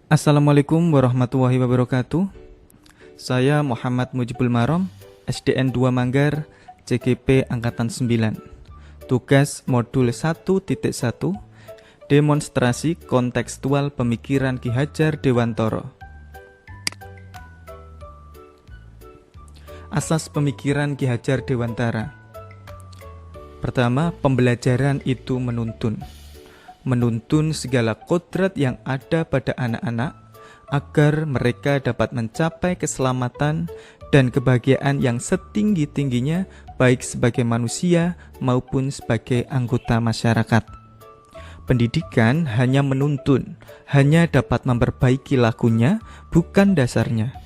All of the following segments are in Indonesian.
Assalamualaikum warahmatullahi wabarakatuh. Saya Muhammad Mujibul Marom, SDN 2 Manggar, CGP Angkatan 9. Tugas modul 1.1, demonstrasi kontekstual pemikiran Ki Hajar Dewantara. Asas pemikiran Ki Hajar Dewantara. Pertama, pembelajaran itu menuntun segala kodrat yang ada pada anak-anak agar mereka dapat mencapai keselamatan dan kebahagiaan yang setinggi-tingginya baik sebagai manusia maupun sebagai anggota masyarakat. Pendidikan hanya menuntun, hanya dapat memperbaiki lakunya, bukan dasarnya.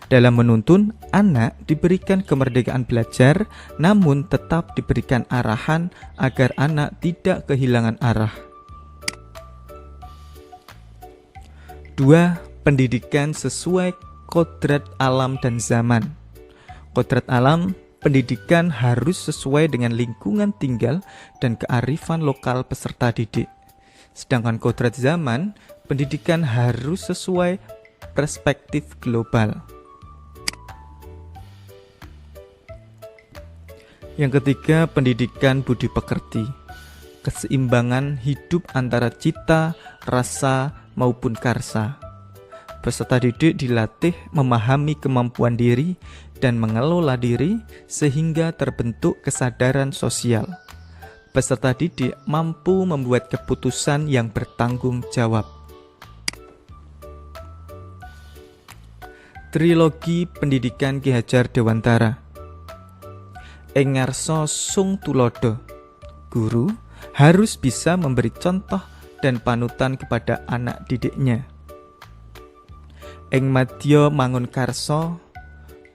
Dalam menuntun, anak diberikan kemerdekaan belajar, namun tetap diberikan arahan agar anak tidak kehilangan arah. 2. Pendidikan sesuai kodrat alam dan zaman. Kodrat alam, pendidikan harus sesuai dengan lingkungan tinggal dan kearifan lokal peserta didik. Sedangkan kodrat zaman, pendidikan harus sesuai perspektif global. Yang ketiga, pendidikan budi pekerti. Keseimbangan hidup antara cita, rasa, maupun karsa. Peserta didik dilatih memahami kemampuan diri dan mengelola diri sehingga terbentuk kesadaran sosial. Peserta didik mampu membuat keputusan yang bertanggung jawab. Trilogi Pendidikan Ki Hajar Dewantara. Ing ngarsa sung tulodo, guru harus bisa memberi contoh dan panutan kepada anak didiknya. Ing madya mangun karsa,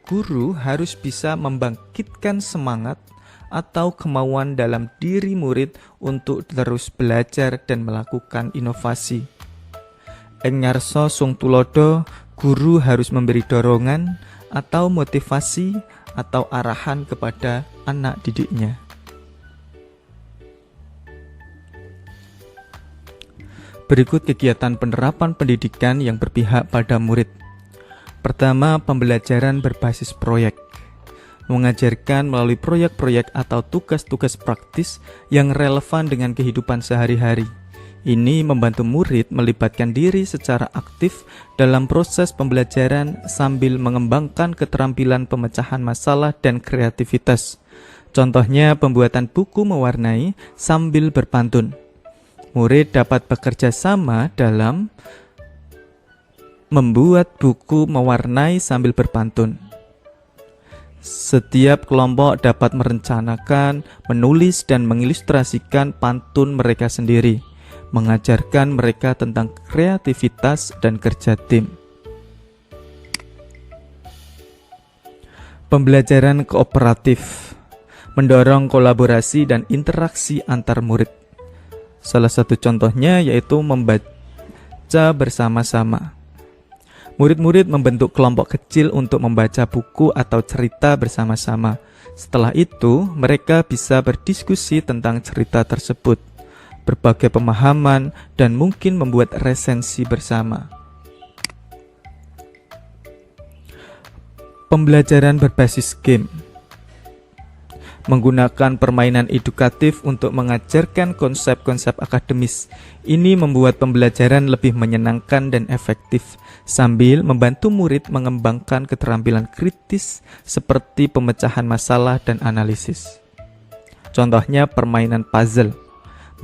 guru harus bisa membangkitkan semangat atau kemauan dalam diri murid untuk terus belajar dan melakukan inovasi. Ing ngarsa sung tulodo, guru harus memberi dorongan atau motivasi atau arahan kepada anak didiknya. Berikut kegiatan penerapan pendidikan yang berpihak pada murid. Pertama, pembelajaran berbasis proyek. Mengajarkan melalui proyek-proyek atau tugas-tugas praktis yang relevan dengan kehidupan sehari-hari. Ini membantu murid melibatkan diri secara aktif dalam proses pembelajaran sambil mengembangkan keterampilan pemecahan masalah dan kreativitas. Contohnya pembuatan buku mewarnai sambil berpantun. Murid dapat bekerja sama dalam membuat buku mewarnai sambil berpantun. Setiap kelompok dapat merencanakan, menulis, dan mengilustrasikan pantun mereka sendiri, mengajarkan mereka tentang kreativitas dan kerja tim. Pembelajaran kooperatif mendorong kolaborasi dan interaksi antar murid. Salah satu contohnya yaitu membaca bersama-sama. Murid-murid membentuk kelompok kecil untuk membaca buku atau cerita bersama-sama. Setelah itu, mereka bisa berdiskusi tentang cerita tersebut, berbagai pemahaman, dan mungkin membuat resensi bersama. Pembelajaran berbasis game. Menggunakan permainan edukatif untuk mengajarkan konsep-konsep akademis. Ini membuat pembelajaran lebih menyenangkan dan efektif, sambil membantu murid mengembangkan keterampilan kritis seperti pemecahan masalah dan analisis. Contohnya permainan puzzle.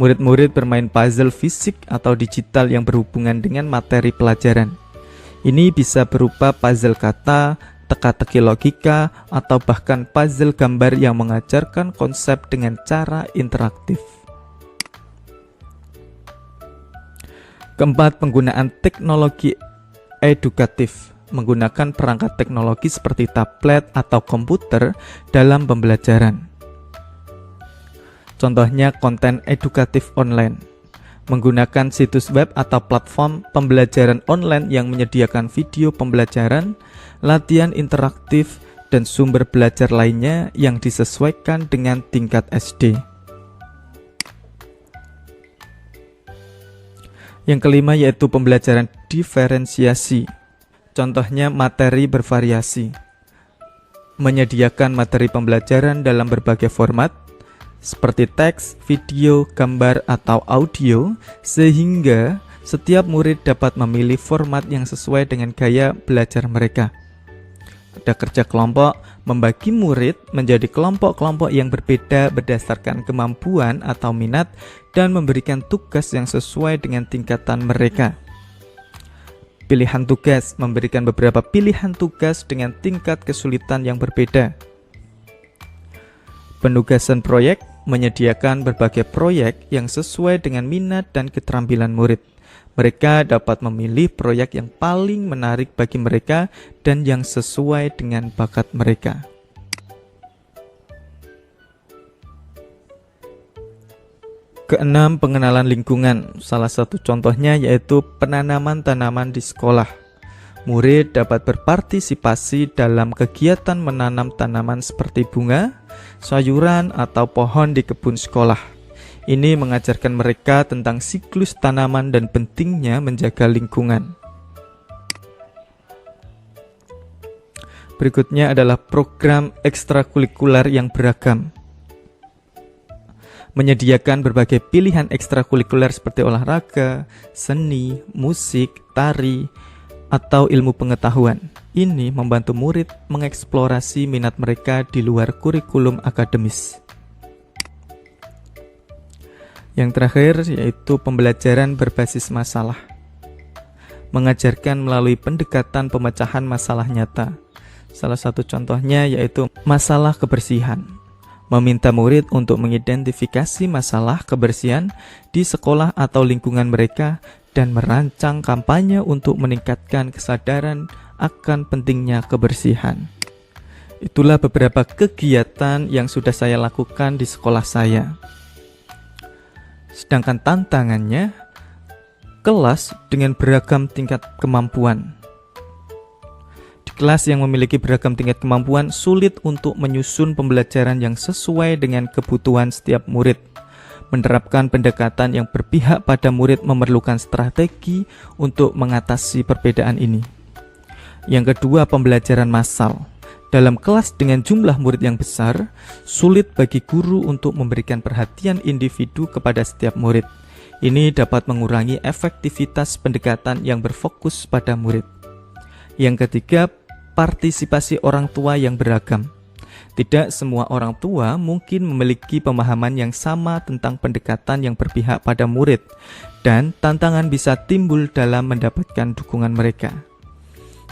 Murid-murid bermain puzzle fisik atau digital yang berhubungan dengan materi pelajaran. Ini bisa berupa puzzle kata, teka-teki logika, atau bahkan puzzle gambar yang mengajarkan konsep dengan cara interaktif. Keempat, penggunaan teknologi edukatif. Menggunakan perangkat teknologi seperti tablet atau komputer dalam pembelajaran. Contohnya konten edukatif online. Menggunakan situs web atau platform pembelajaran online yang menyediakan video pembelajaran, latihan interaktif, dan sumber belajar lainnya yang disesuaikan dengan tingkat SD. Yang kelima yaitu pembelajaran berdiferensiasi. Contohnya materi bervariasi. Menyediakan materi pembelajaran dalam berbagai format, seperti teks, video, gambar, atau audio, sehingga setiap murid dapat memilih format yang sesuai dengan gaya belajar mereka. Ada kerja kelompok, membagi murid menjadi kelompok-kelompok yang berbeda berdasarkan kemampuan atau minat dan memberikan tugas yang sesuai dengan tingkatan mereka. Pilihan tugas, memberikan beberapa pilihan tugas dengan tingkat kesulitan yang berbeda. Penugasan proyek, menyediakan berbagai proyek yang sesuai dengan minat dan keterampilan murid. Mereka dapat memilih proyek yang paling menarik bagi mereka dan yang sesuai dengan bakat mereka. Keenam, pengenalan lingkungan. Salah satu contohnya yaitu penanaman tanaman di sekolah. Murid dapat berpartisipasi dalam kegiatan menanam tanaman seperti bunga, sayuran, atau pohon di kebun sekolah. Ini mengajarkan mereka tentang siklus tanaman dan pentingnya menjaga lingkungan. Berikutnya adalah program ekstrakurikuler yang beragam. Menyediakan berbagai pilihan ekstrakurikuler seperti olahraga, seni, musik, tari, atau ilmu pengetahuan. Ini membantu murid mengeksplorasi minat mereka di luar kurikulum akademis. Yang terakhir yaitu pembelajaran berbasis masalah. Mengajarkan melalui pendekatan pemecahan masalah nyata. Salah satu contohnya yaitu masalah kebersihan. Meminta murid untuk mengidentifikasi masalah kebersihan di sekolah atau lingkungan mereka dan merancang kampanye untuk meningkatkan kesadaran akan pentingnya kebersihan. Itulah beberapa kegiatan yang sudah saya lakukan di sekolah saya. Sedangkan tantangannya, kelas dengan beragam tingkat kemampuan. Di kelas yang memiliki beragam tingkat kemampuan, sulit untuk menyusun pembelajaran yang sesuai dengan kebutuhan setiap murid. Menerapkan pendekatan yang berpihak pada murid memerlukan strategi untuk mengatasi perbedaan ini. Yang kedua, pembelajaran massal. Dalam kelas dengan jumlah murid yang besar, sulit bagi guru untuk memberikan perhatian individu kepada setiap murid. Ini dapat mengurangi efektivitas pendekatan yang berfokus pada murid. Yang ketiga, partisipasi orang tua yang beragam. Tidak semua orang tua mungkin memiliki pemahaman yang sama tentang pendekatan yang berpihak pada murid, dan tantangan bisa timbul dalam mendapatkan dukungan mereka.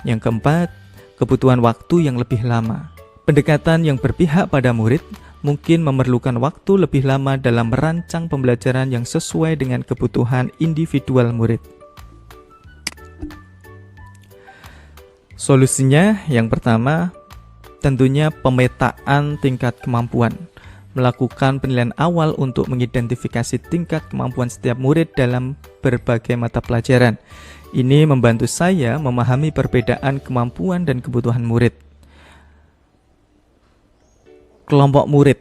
Yang keempat, kebutuhan waktu yang lebih lama. Pendekatan yang berpihak pada murid mungkin memerlukan waktu lebih lama dalam merancang pembelajaran yang sesuai dengan kebutuhan individual murid. Solusinya yang pertama, tentunya pemetaan tingkat kemampuan. Melakukan penilaian awal untuk mengidentifikasi tingkat kemampuan setiap murid dalam berbagai mata pelajaran. Ini membantu saya memahami perbedaan kemampuan dan kebutuhan murid. Kelompok murid.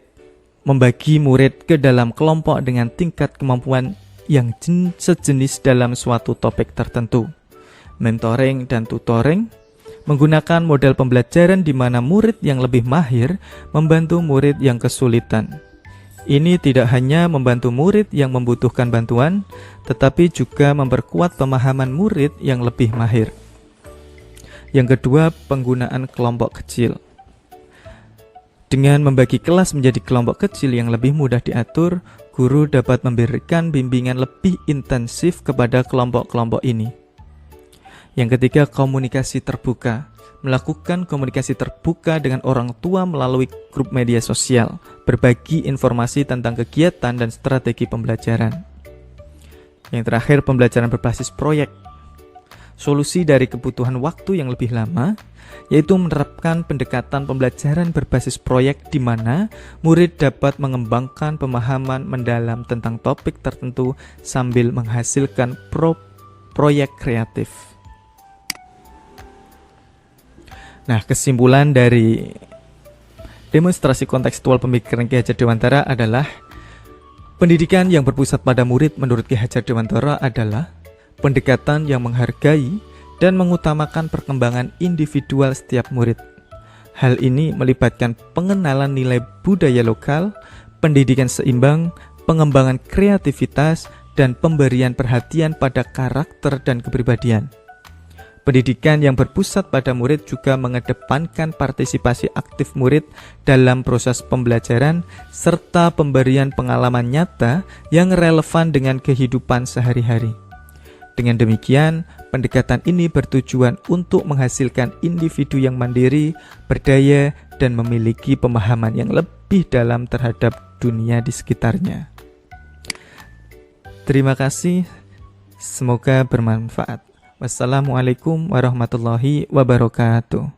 Membagi murid ke dalam kelompok dengan tingkat kemampuan yang sejenis dalam suatu topik tertentu. Mentoring dan tutoring. Menggunakan model pembelajaran di mana murid yang lebih mahir membantu murid yang kesulitan. Ini tidak hanya membantu murid yang membutuhkan bantuan, tetapi juga memperkuat pemahaman murid yang lebih mahir. Yang kedua, penggunaan kelompok kecil. Dengan membagi kelas menjadi kelompok kecil yang lebih mudah diatur, guru dapat memberikan bimbingan lebih intensif kepada kelompok-kelompok ini. Yang ketiga, komunikasi terbuka. Melakukan komunikasi terbuka dengan orang tua melalui grup media sosial, berbagi informasi tentang kegiatan dan strategi pembelajaran. Yang terakhir, pembelajaran berbasis proyek. Solusi dari kebutuhan waktu yang lebih lama, yaitu menerapkan pendekatan pembelajaran berbasis proyek di mana murid dapat mengembangkan pemahaman mendalam tentang topik tertentu sambil menghasilkan proyek kreatif. Nah, kesimpulan dari demonstrasi kontekstual pemikiran Ki Hajar Dewantara adalah pendidikan yang berpusat pada murid menurut Ki Hajar Dewantara adalah pendekatan yang menghargai dan mengutamakan perkembangan individual setiap murid. Hal ini melibatkan pengenalan nilai budaya lokal, pendidikan seimbang, pengembangan kreativitas, dan pemberian perhatian pada karakter dan kepribadian. Pendidikan yang berpusat pada murid juga mengedepankan partisipasi aktif murid dalam proses pembelajaran serta pemberian pengalaman nyata yang relevan dengan kehidupan sehari-hari. Dengan demikian, pendekatan ini bertujuan untuk menghasilkan individu yang mandiri, berdaya, dan memiliki pemahaman yang lebih dalam terhadap dunia di sekitarnya. Terima kasih, semoga bermanfaat. Wassalamualaikum warahmatullahi wabarakatuh.